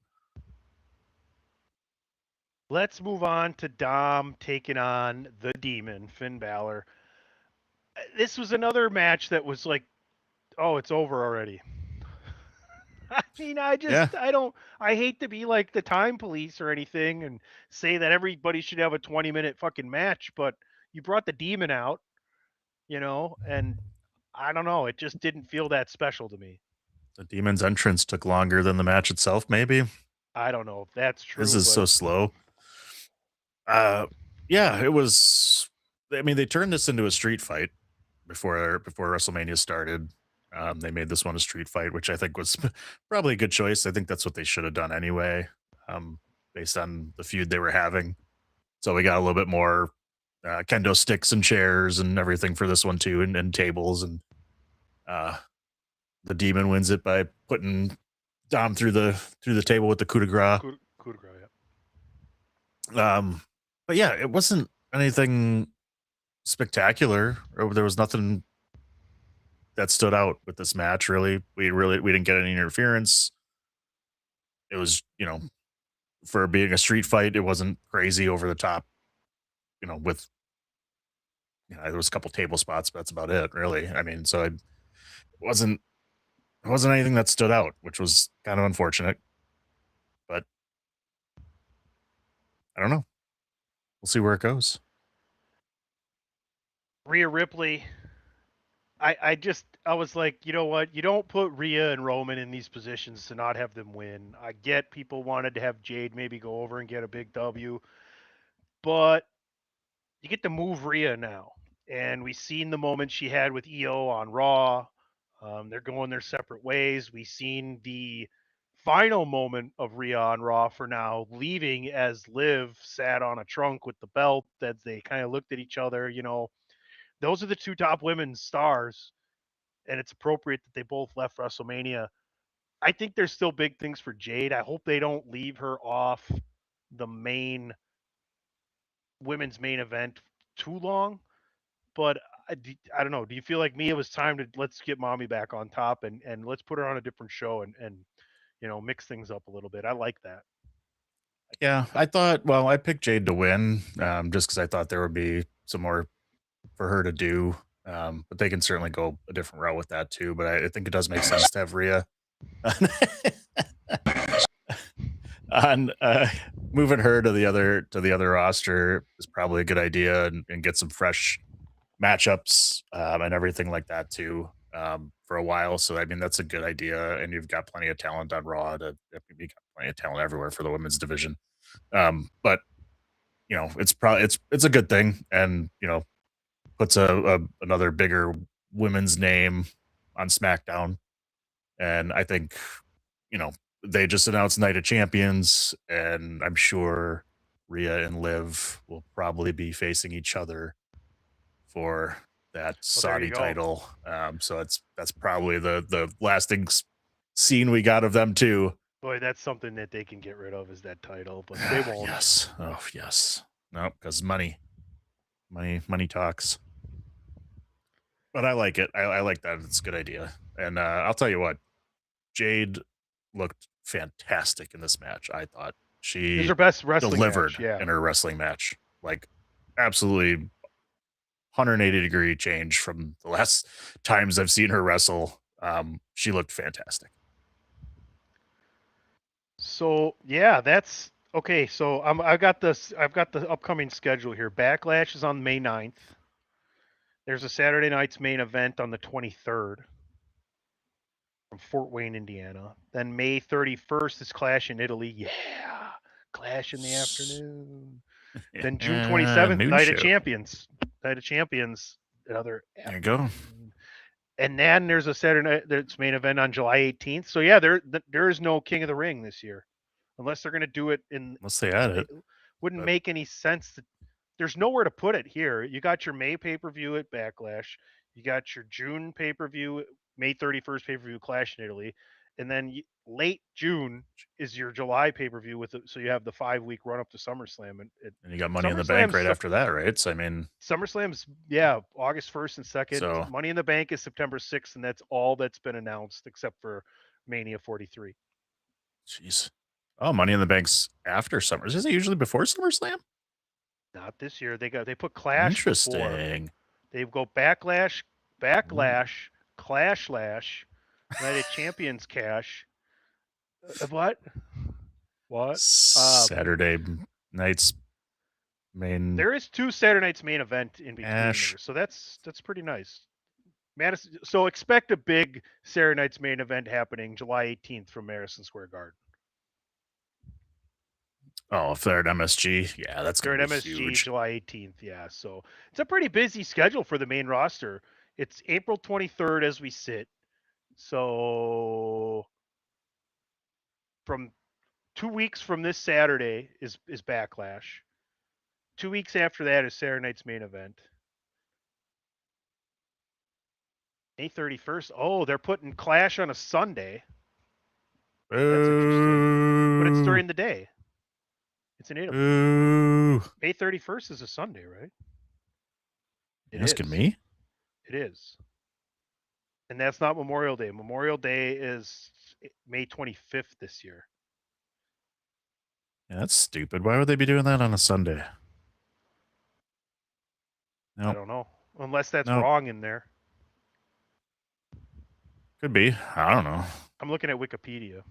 Let's move on to Dom taking on the Demon, Finn Balor. This was another match that was like, oh, it's over already. I mean, I hate to be like the time police or anything and say that everybody should have a 20-minute fucking match, but you brought the Demon out, and I don't know, it just didn't feel that special to me. The Demon's entrance took longer than the match itself, maybe. I don't know if that's true. This is so slow. Yeah, it was. I mean, they turned this into a street fight before WrestleMania started. They made this one a street fight, which I think was probably a good choice. I think that's what they should have done anyway, based on the feud they were having. So we got a little bit more kendo sticks and chairs and everything for this one too, and tables. And the Demon wins it by putting Dom through the table with the coup de grace. Coup de grace, yeah. But yeah, it wasn't anything spectacular. There was nothing that stood out with this match. Really, we didn't get any interference. It was, for being a street fight, it wasn't crazy over the top. With there was a couple table spots, but that's about it, really. I mean, so it wasn't anything that stood out, which was kind of unfortunate. But I don't know. We'll see where it goes. Rhea Ripley, I was like, you know what? You don't put Rhea and Roman in these positions to not have them win. I get people wanted to have Jade maybe go over and get a big W, but you get to move Rhea now. And we've seen the moment she had with EO on Raw. They're going their separate ways. We've seen the final moment of Rhea on Raw for now, leaving as Liv sat on a trunk with the belt, that they kind of looked at each other. Those are the two top women's stars, and it's appropriate that they both left WrestleMania. I think there's still big things for Jade. I hope they don't leave her off the women's main event too long. But I don't know. Do you feel like me? It was time to let's get mommy back on top and let's put her on a different show and mix things up a little bit. I like that. Yeah, I thought. Well, I picked Jade to win, just because I thought there would be some more for her to do. But they can certainly go a different route with that too. But I think it does make sense to have Rhea on moving her to the other roster is probably a good idea, and get some fresh matchups and everything like that too. for a while. So I mean, that's a good idea, and you've got plenty of talent on Raw. You got plenty of talent everywhere for the women's division. But it's a good thing, and puts a another bigger women's name on SmackDown. And I think they just announced Night of Champions, and I'm sure Rhea and Liv will probably be facing each other for that Saudi title. So that's probably the lasting scene we got of them too. Boy, that's something that they can get rid of, is that title, but they won't. Yes. Oh, yes. No, because money talks. But I like it. I like that. It's a good idea. And I'll tell you what, Jade looked fantastic in this match. I thought It was she her best wrestling delivered match, yeah. in her wrestling match. Like, absolutely 180-degree change from the last times I've seen her wrestle. She looked fantastic. So yeah, that's okay. So I've got the upcoming schedule here. Backlash is on May 9th. There's a Saturday night's main event on the 23rd from Fort Wayne, Indiana. Then May 31st is Clash in Italy. Yeah, Clash in the afternoon. Then June 27th, Night of Champions. Night of Champions, another. There you go. And then there's a Saturday night that's main event on July 18th. So yeah, there is no King of the Ring this year, unless they're going to do it in. Unless they add it, wouldn't make any sense. There's nowhere to put it here. You got your May pay-per-view at Backlash. You got your June pay-per-view, May 31st pay-per-view, Clash in Italy, and then late June is your July pay-per-view so you have the 5-week run up to SummerSlam. And you got Money in the Bank right after that, right? So I mean, SummerSlam's August 1st and 2nd. So Money in the Bank is September 6th, and that's all that's been announced except for Mania 43. Jeez. Oh, Money in the Bank's after Summer. Is it usually before SummerSlam? Not this year. They put Clash. Interesting. They go Backlash, Clashlash, Night of Champions Cash. What? Saturday night's main. There is 2 Saturday nights main event in between there, so that's pretty nice. Madison. So expect a big Saturday night's main event happening July 18th from Madison Square Garden. Oh, if they're at MSG, yeah, that's going to be MSG, huge. July 18th, yeah. So it's a pretty busy schedule for the main roster. It's April 23rd as we sit. So from 2 weeks from this Saturday is Backlash. 2 weeks after that is Saturday night's main event. May 31st. Oh, they're putting Clash on a Sunday. That's interesting. But it's during the day. It's an 8 o'clock. May 31st is a Sunday, right? You're asking me? It is. And that's not Memorial Day. Memorial Day is May 25th this year. Yeah, that's stupid. Why would they be doing that on a Sunday? Nope. I don't know. Unless that's wrong in there. Could be. I don't know. I'm looking at Wikipedia.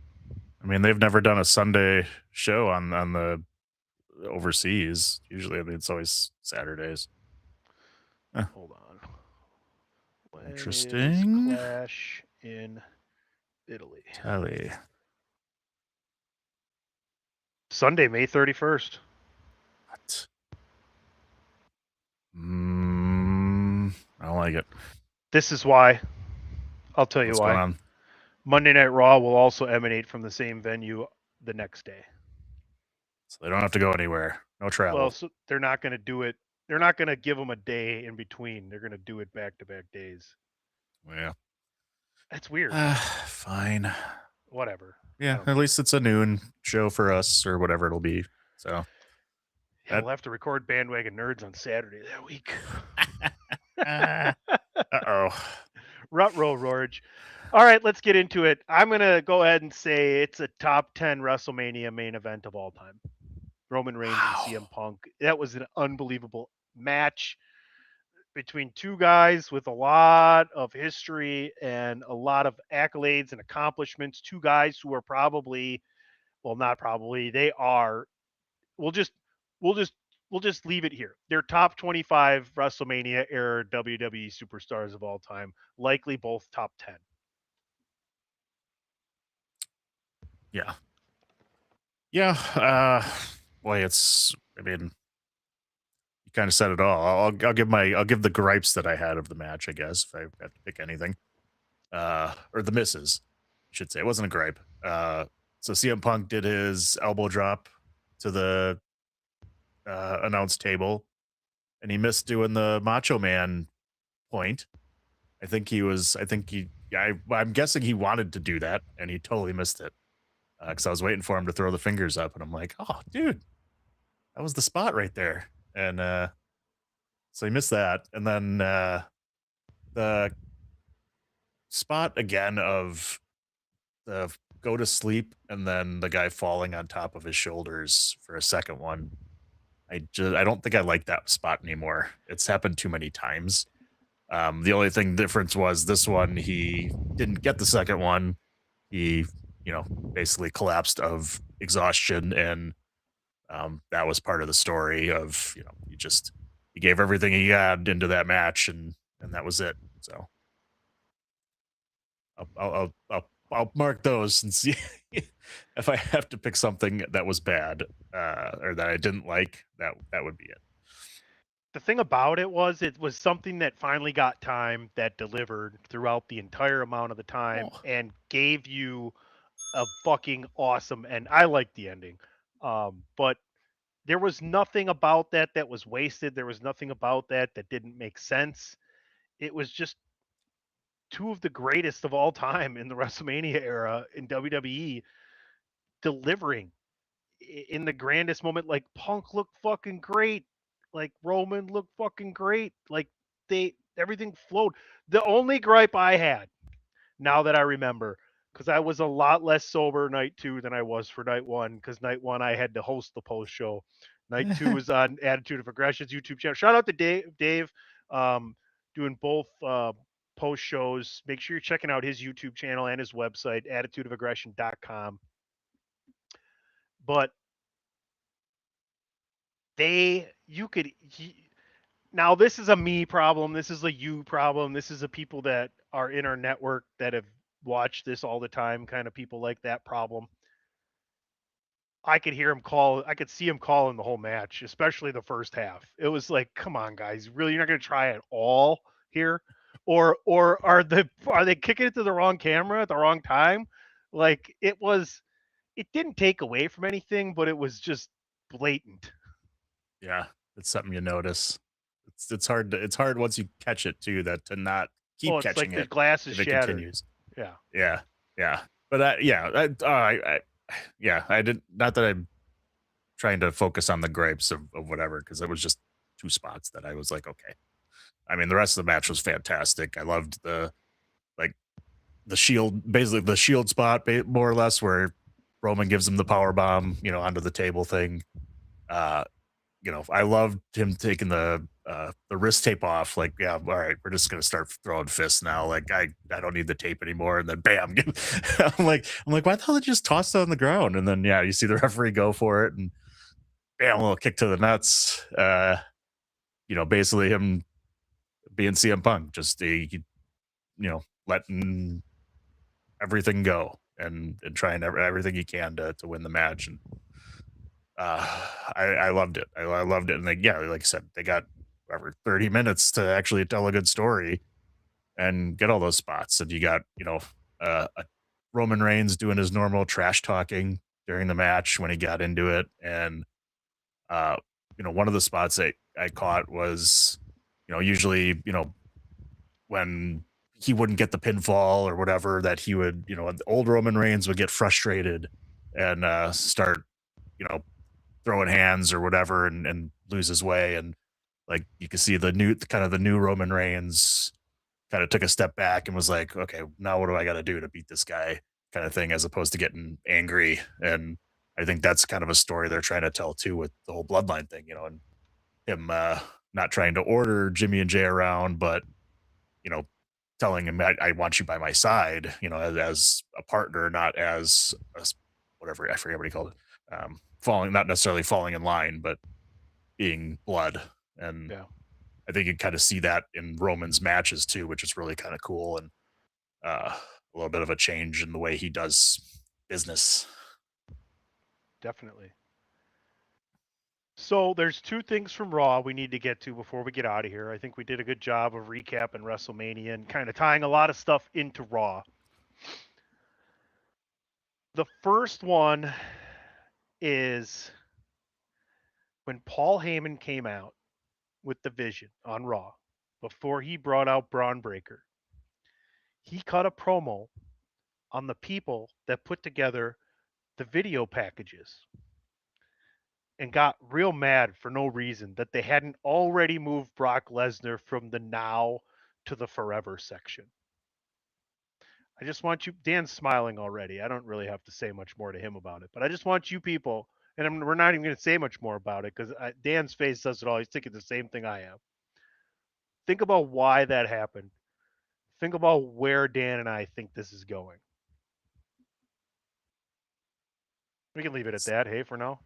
I mean, they've never done a Sunday show on the overseas. Usually, I mean, it's always Saturdays. Hold on. When Interesting. Clash in Italy. Sunday, May 31st. What? I don't like it. This is why. I'll tell you What's why. Going on? Monday Night Raw will also emanate from the same venue the next day. So they don't have to go anywhere. No travel. Well, so they're not going to do it. They're not going to give them a day in between. They're going to do it back-to-back days. Yeah. That's weird. Fine. Whatever. Yeah, at least it's a noon show for us or whatever it'll be. So yeah, we'll have to record Bandwagon Nerds on Saturday that week. Uh-oh. Rut-roll, Rorge. All right, let's get into it. I'm going to go ahead and say it's a top 10 WrestleMania main event of all time. Roman Reigns and CM Punk. That was an unbelievable match between two guys with a lot of history and a lot of accolades and accomplishments. Two guys who are probably, well, not probably, they are. We'll just we'll just leave it here. They're top 25 WrestleMania era WWE superstars of all time, likely both top 10. Yeah. Yeah. Boy, it's, I mean, you kind of said it all. I'll give the gripes that I had of the match, I guess, if I have to pick anything. Or the misses, I should say. It wasn't a gripe. So CM Punk did his elbow drop to the announce table, and he missed doing the Macho Man point. I'm guessing he wanted to do that, and he totally missed it. Because I was waiting for him to throw the fingers up, and I'm like, oh, dude, that was the spot right there. And so he missed that. And then the spot again of the go to sleep and then the guy falling on top of his shoulders for a second one. I don't think I like that spot anymore. It's happened too many times. The only thing difference was this one, he didn't get the second one. He, basically collapsed of exhaustion, and that was part of the story of, he gave everything he had into that match, and that was it. So I'll mark those and see if I have to pick something that was bad or that I didn't like. That would be it. The thing about it was something that finally got time, that delivered throughout the entire amount of the time and gave you a fucking awesome, and I liked the ending. But there was nothing about that was wasted. There was nothing about that didn't make sense. It was just two of the greatest of all time in the WrestleMania era in WWE delivering in the grandest moment. Like, Punk looked fucking great. Like, Roman looked fucking great. Like, everything flowed. The only gripe I had, now that I remember, because I was a lot less sober night 2 than I was for night 1, because night 1 I had to host the post show. Night 2 was on Attitude of Aggression's YouTube channel. Shout out to Dave, doing both post shows. Make sure you're checking out his YouTube channel and his website, attitudeofaggression.com. But now this is a me problem. This is a you problem. This is a people that are in our network that have watched this all the time, kind of people like that problem. I could hear him call. I could see him calling the whole match, especially the first half. It was like, come on, guys, really, you're not going to try it all here, or are they kicking it to the wrong camera at the wrong time? Like, it didn't take away from anything, but it was just blatant. Yeah, it's something you notice. It's hard once you catch it too, that to not keep catching like it. The glass is if it shattered. Continues. Yeah. But I didn't. Not that I'm trying to focus on the gripes of whatever, because it was just two spots that I was like, okay. I mean, the rest of the match was fantastic. I loved the shield, basically the shield spot, more or less, where Roman gives him the power bomb, onto the table thing. I loved him taking the wrist tape off. Like, yeah, all right, we're just gonna start throwing fists now. Like, I don't need the tape anymore. And then bam, I'm like, why the hell did you just toss it on the ground? And then you see the referee go for it, and bam, a little kick to the nuts. Basically him being CM Punk, just letting everything go and trying everything he can to win the match. And I loved it. I loved it. And like I said, they got 30 minutes to actually tell a good story and get all those spots. And you got, a Roman Reigns doing his normal trash talking during the match when he got into it. And, one of the spots that I caught was, usually, when he wouldn't get the pinfall or whatever, that he would, the old Roman Reigns would get frustrated and start, throwing hands or whatever and lose his way. And like, you can see the new Roman Reigns kind of took a step back and was like, okay, now what do I got to do to beat this guy, kind of thing, as opposed to getting angry. And I think that's kind of a story they're trying to tell too, with the whole bloodline thing, and him not trying to order Jimmy and Jay around, but telling him, I want you by my side, as a partner, not as whatever, I forget what he called it, not necessarily falling in line, but being blood. And I think you kind of see that in Roman's matches too, which is really kind of cool, and a little bit of a change in the way he does business. Definitely. So there's two things from Raw we need to get to before we get out of here. I think we did a good job of recapping WrestleMania and kind of tying a lot of stuff into Raw. The first one is when Paul Heyman came out with the Vision on Raw before he brought out Braun Breaker. He cut a promo on the people that put together the video packages and got real mad for no reason that they hadn't already moved Brock Lesnar from the now to the forever section. I just want you, Dan's smiling already. I don't really have to say much more to him about it, but I just want you people, and we're not even going to say much more about it because Dan's face does it all. He's thinking the same thing I am. Think about why that happened. Think about where Dan and I think this is going. We can leave it at that, hey, for now.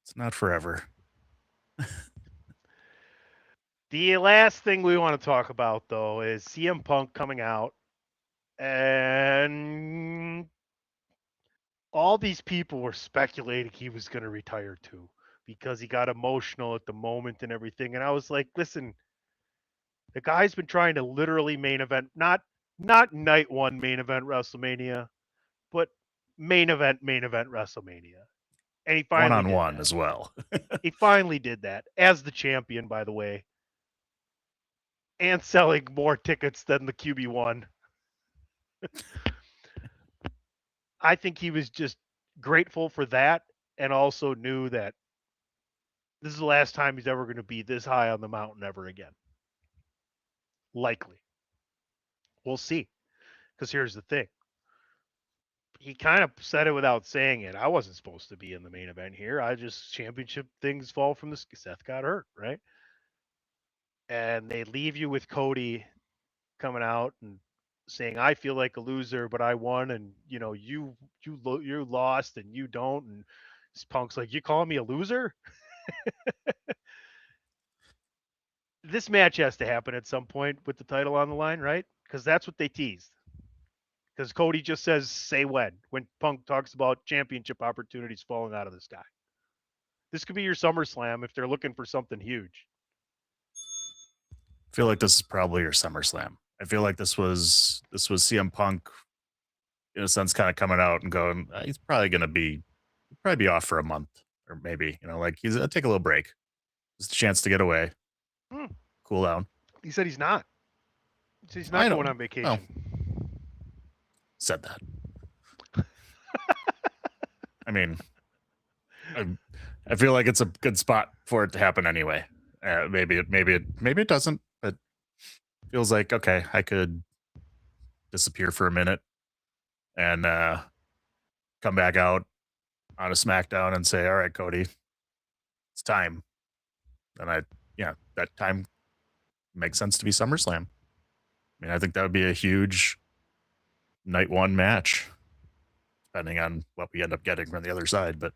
It's not forever. The last thing we want to talk about, though, is CM Punk coming out, and all these people were speculating he was going to retire too because he got emotional at the moment and everything. And I was like, listen, the guy's been trying to literally main event, not night one main event WrestleMania, but main event WrestleMania. And he finally one-on-one did that. as well. He finally did that as the champion, by the way, and selling more tickets than the QB1. I think he was just grateful for that and also knew that this is the last time he's ever going to be this high on the mountain ever again. Likely. We'll see. Because here's the thing. He kind of said it without saying it. I wasn't supposed to be in the main event here. I just championship things fall from the Seth got hurt, right? And they leave you with Cody coming out and saying, I feel like a loser, but I won, and you lost and you don't. And Punk's like, you calling me a loser? This match has to happen at some point with the title on the line, right? Because that's what they teased. Because Cody just says, say when Punk talks about championship opportunities falling out of the sky. This could be your SummerSlam if they're looking for something huge. I feel like this is probably your SummerSlam. I feel like this was CM Punk, in a sense, kind of coming out and going, he's probably going to be off for a month or maybe, like he's take a little break. Just a chance to get away, cool down. He said he's not. He said he's not going on vacation. Oh. Said that. I mean, I feel like it's a good spot for it to happen anyway. Maybe it doesn't, but feels like, okay, I could disappear for a minute and come back out on a SmackDown and say, all right, Cody, it's time. And that time makes sense to be SummerSlam. I mean, I think that would be a huge night one match, depending on what we end up getting from the other side. But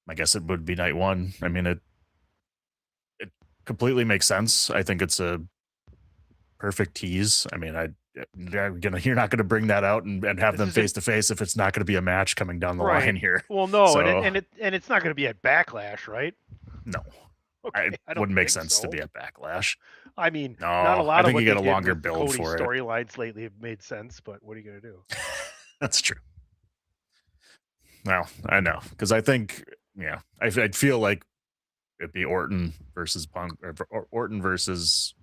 I guess it would be night one. I mean, it completely makes sense. I think it's a perfect tease. I mean, you're not going to bring that out and have them face to face if it's not going to be a match coming down the line here. Well, no, so, and it's not going to be at Backlash, right? No, okay, it wouldn't make sense to be at Backlash. I mean, not a lot I think of what you get a longer build Cody for it. Storylines lately have made sense, but what are you going to do? That's true. No, I know, because I think, I'd feel like it'd be Orton versus Punk, or Orton versus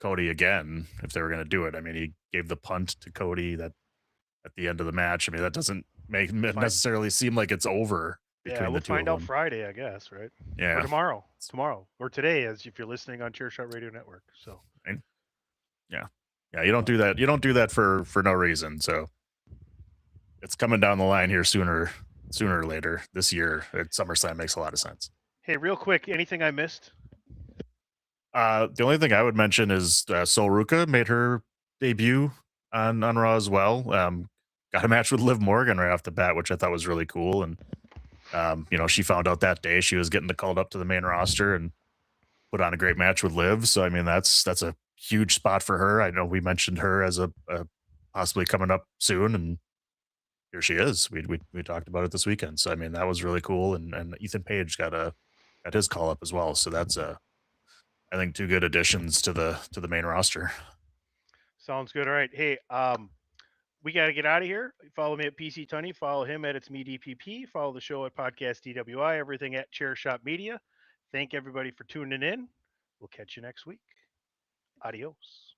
Cody again if they were going to do it. I mean, he gave the punt to Cody that at the end of the match. I mean, that doesn't make it necessarily seem like it's over. We'll find out Friday, I guess, right? Yeah, or tomorrow, or today, as if you're listening on Chairshot Radio Network. So, yeah, you don't do that. You don't do that for no reason. So, it's coming down the line here sooner or later this year at SummerSlam. Makes a lot of sense. Hey, real quick, anything I missed? The only thing I would mention is Sol Ruka made her debut on Raw as well. Got a match with Liv Morgan right off the bat, which I thought was really cool, and She found out that day she was getting called up to the main roster and put on a great match with Liv. So I mean, that's a huge spot for her. I know we mentioned her as a possibly coming up soon, and here she is. We talked about it this weekend. So I mean, that was really cool. And Ethan Page got his call up as well. So that's I think 2 good additions to the main roster. Sounds good. All right. Hey, we got to get out of here. Follow me at PC Tunney. Follow him at It's Me DPP. Follow the show at Podcast DWI. Everything at Chairshot Media. Thank everybody for tuning in. We'll catch you next week. Adios.